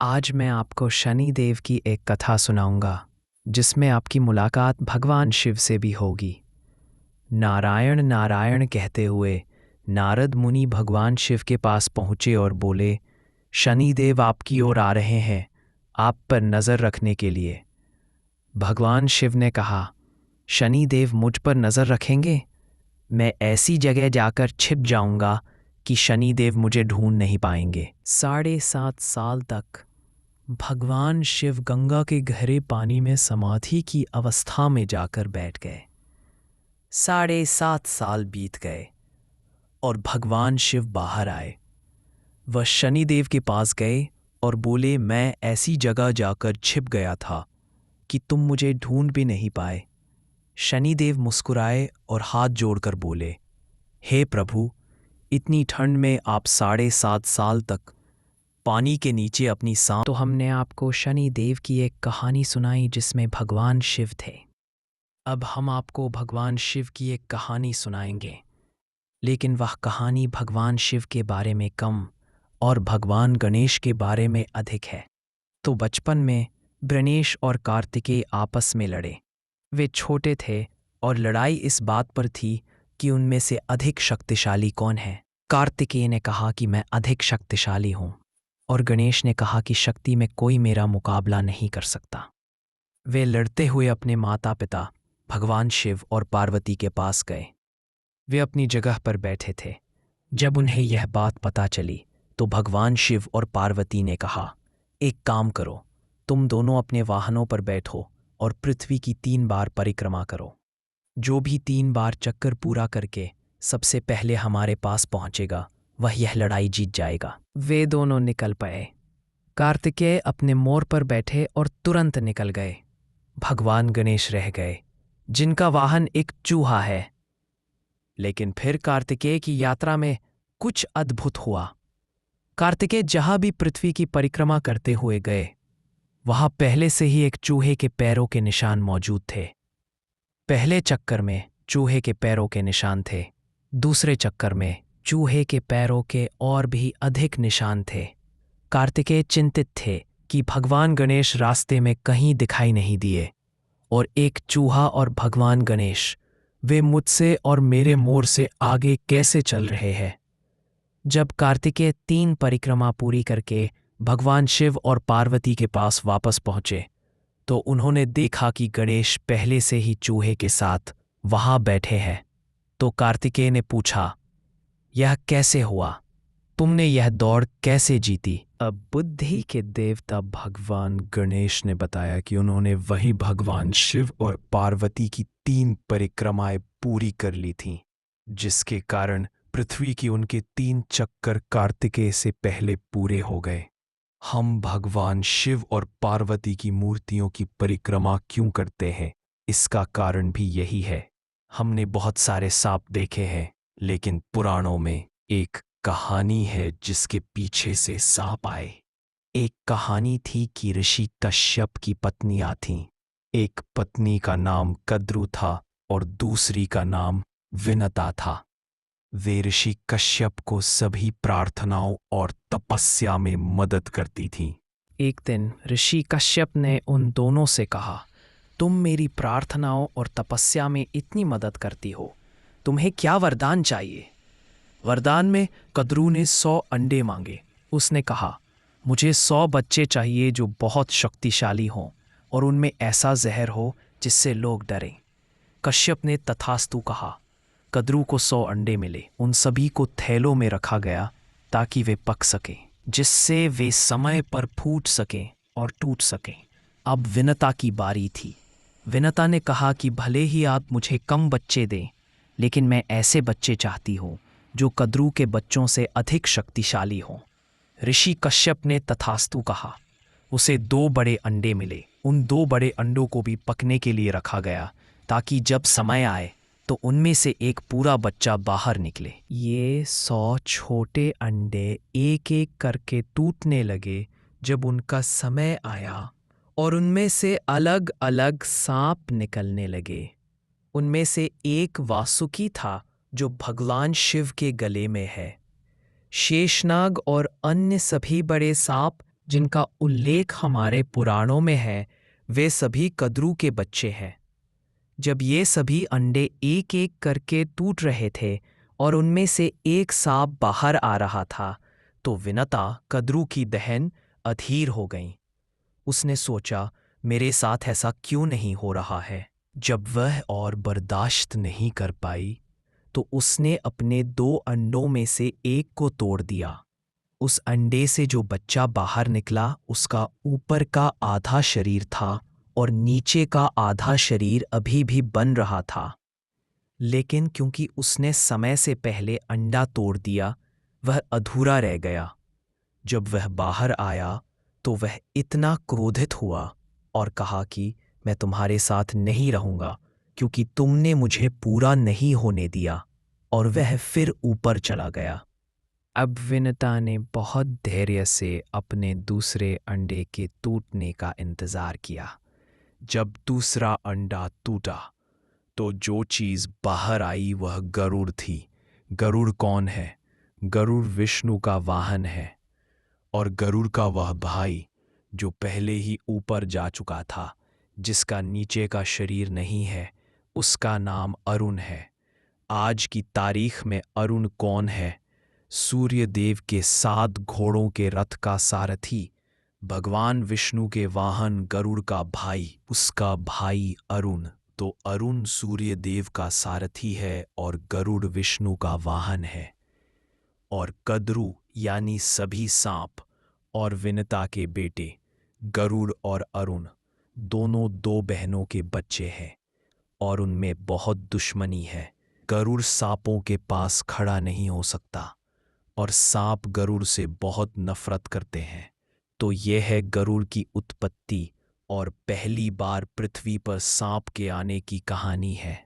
आज मैं आपको शनिदेव की एक कथा सुनाऊंगा जिसमें आपकी मुलाकात भगवान शिव से भी होगी। नारायण नारायण कहते हुए नारद मुनि भगवान शिव के पास पहुँचे और बोले, शनिदेव आपकी ओर आ रहे हैं, आप पर नज़र रखने के लिए। भगवान शिव ने कहा, शनिदेव मुझ पर नज़र रखेंगे? मैं ऐसी जगह जाकर छिप जाऊंगा कि शनिदेव मुझे ढूंढ नहीं पाएंगे। 7.5 साल तक भगवान शिव गंगा के गहरे पानी में समाधि की अवस्था में जाकर बैठ गए। 7.5 साल बीत गए और भगवान शिव बाहर आए। वह शनिदेव के पास गए और बोले, मैं ऐसी जगह जाकर छिप गया था कि तुम मुझे ढूंढ भी नहीं पाए। शनिदेव मुस्कुराए और हाथ जोड़कर बोले, हे प्रभु, इतनी ठंड में आप 7.5 साल तक पानी के नीचे अपनी सांस। तो हमने आपको शनिदेव की एक कहानी सुनाई जिसमें भगवान शिव थे। अब हम आपको भगवान शिव की एक कहानी सुनाएंगे, लेकिन वह कहानी भगवान शिव के बारे में कम और भगवान गणेश के बारे में अधिक है। तो बचपन में गणेश और कार्तिकेय आपस में लड़े। वे छोटे थे और लड़ाई इस बात पर थी कि उनमें से अधिक शक्तिशाली कौन है। कार्तिकेय ने कहा कि मैं अधिक शक्तिशाली हूँ और गणेश ने कहा कि शक्ति में कोई मेरा मुकाबला नहीं कर सकता। वे लड़ते हुए अपने माता पिता भगवान शिव और पार्वती के पास गए। वे अपनी जगह पर बैठे थे। जब उन्हें यह बात पता चली तो भगवान शिव और पार्वती ने कहा, एक काम करो, तुम दोनों अपने वाहनों पर बैठो और पृथ्वी की 3 बार परिक्रमा करो। जो भी 3 बार चक्कर पूरा करके सबसे पहले हमारे पास पहुंचेगा वह यह लड़ाई जीत जाएगा। वे दोनों निकल पड़े। कार्तिकेय अपने मोर पर बैठे और तुरंत निकल गए। भगवान गणेश रह गए, जिनका वाहन एक चूहा है। लेकिन फिर कार्तिकेय की यात्रा में कुछ अद्भुत हुआ। कार्तिकेय जहां भी पृथ्वी की परिक्रमा करते हुए गए, वहां पहले से ही एक चूहे के पैरों के निशान मौजूद थे। पहले चक्कर में चूहे के पैरों के निशान थे। दूसरे चक्कर में चूहे के पैरों के और भी अधिक निशान थे। कार्तिकेय चिंतित थे कि भगवान गणेश रास्ते में कहीं दिखाई नहीं दिए और एक चूहा और भगवान गणेश, वे मुझसे और मेरे मोर से आगे कैसे चल रहे हैं। जब कार्तिकेय 3 परिक्रमा पूरी करके भगवान शिव और पार्वती के पास वापस पहुंचे तो उन्होंने देखा कि गणेश पहले से ही चूहे के साथ वहां बैठे हैं। तो कार्तिकेय ने पूछा, यह कैसे हुआ? तुमने यह दौड़ कैसे जीती? अब बुद्धि के देवता भगवान गणेश ने बताया कि उन्होंने वही भगवान शिव और पार्वती की 3 परिक्रमाएं पूरी कर ली थीं, जिसके कारण पृथ्वी की उनके 3 चक्कर कार्तिकेय से पहले पूरे हो गए। हम भगवान शिव और पार्वती की मूर्तियों की परिक्रमा क्यों करते हैं? इसका कारण भी यही है। हमने बहुत सारे सांप देखे हैं, लेकिन पुराणों में एक कहानी है जिसके पीछे से सांप आए। एक कहानी थी कि ऋषि कश्यप की पत्नियां थीं। एक पत्नी का नाम कद्रु था और दूसरी का नाम विनता था। वे ऋषि कश्यप को सभी प्रार्थनाओं और तपस्या में मदद करती थीं। एक दिन ऋषि कश्यप ने उन दोनों से कहा, तुम मेरी प्रार्थनाओं और तपस्या में इतनी मदद करती हो, तुम्हें क्या वरदान चाहिए? वरदान में कद्रू ने 100 अंडे मांगे। उसने कहा, मुझे 100 बच्चे चाहिए जो बहुत शक्तिशाली हों और उनमें ऐसा जहर हो जिससे लोग डरें। कश्यप ने तथास्तु कहा। कद्रू को 100 अंडे मिले। उन सभी को थैलों में रखा गया ताकि वे पक सकें, जिससे वे समय पर फूट सकें और टूट सकें। अब विनता की बारी थी। विनता ने कहा कि भले ही आप मुझे कम बच्चे दें, लेकिन मैं ऐसे बच्चे चाहती हूँ जो कद्रू के बच्चों से अधिक शक्तिशाली हों। ऋषि कश्यप ने तथास्तु कहा। उसे 2 बड़े अंडे मिले। उन 2 बड़े अंडों को भी पकने के लिए रखा गया ताकि जब समय आए तो उनमें से एक पूरा बच्चा बाहर निकले। ये 100 छोटे अंडे एक एक करके टूटने लगे जब उनका समय आया और उनमें से अलग अलग सांप निकलने लगे। उनमें से एक वासुकी था जो भगवान शिव के गले में है। शेषनाग और अन्य सभी बड़े सांप जिनका उल्लेख हमारे पुराणों में है, वे सभी कद्रू के बच्चे हैं। जब ये सभी अंडे एक एक करके टूट रहे थे और उनमें से एक सांप बाहर आ रहा था, तो विनता कद्रू की बहन अधीर हो गई। उसने सोचा, मेरे साथ ऐसा क्यों नहीं हो रहा है। जब वह और बर्दाश्त नहीं कर पाई, तो उसने अपने 2 अंडों में से एक को तोड़ दिया। उस अंडे से जो बच्चा बाहर निकला, उसका ऊपर का आधा शरीर था और नीचे का आधा शरीर अभी भी बन रहा था। लेकिन क्योंकि उसने समय से पहले अंडा तोड़ दिया, वह अधूरा रह गया। जब वह बाहर आया, तो वह इतना क्रोधित हुआ और कहा कि मैं तुम्हारे साथ नहीं रहूंगा, क्योंकि तुमने मुझे पूरा नहीं होने दिया। और वह फिर ऊपर चला गया। अब विनता ने बहुत धैर्य से अपने दूसरे अंडे के टूटने का इंतजार किया। जब दूसरा अंडा टूटा, तो जो चीज बाहर आई वह गरुड़ थी। गरुड़ कौन है? गरुड़ विष्णु का वाहन है, और गरुड़ का वह भाई जो पहले ही ऊपर जा चुका था, जिसका नीचे का शरीर नहीं है, उसका नाम अरुण है। आज की तारीख में अरुण कौन है? सूर्य देव के 7 घोड़ों के रथ का सारथी, भगवान विष्णु के वाहन गरुड़ का भाई, उसका भाई अरुण। तो अरुण सूर्य देव का सारथी है और गरुड़ विष्णु का वाहन है। और कद्रू यानी सभी सांप और विनता के बेटे गरुड़ और अरुण दोनों 2 बहनों के बच्चे हैं, और उनमें बहुत दुश्मनी है। गरुड़ सांपों के पास खड़ा नहीं हो सकता, और सांप गरुड़ से बहुत नफरत करते हैं। तो यह है गरुड़ की उत्पत्ति और पहली बार पृथ्वी पर सांप के आने की कहानी है।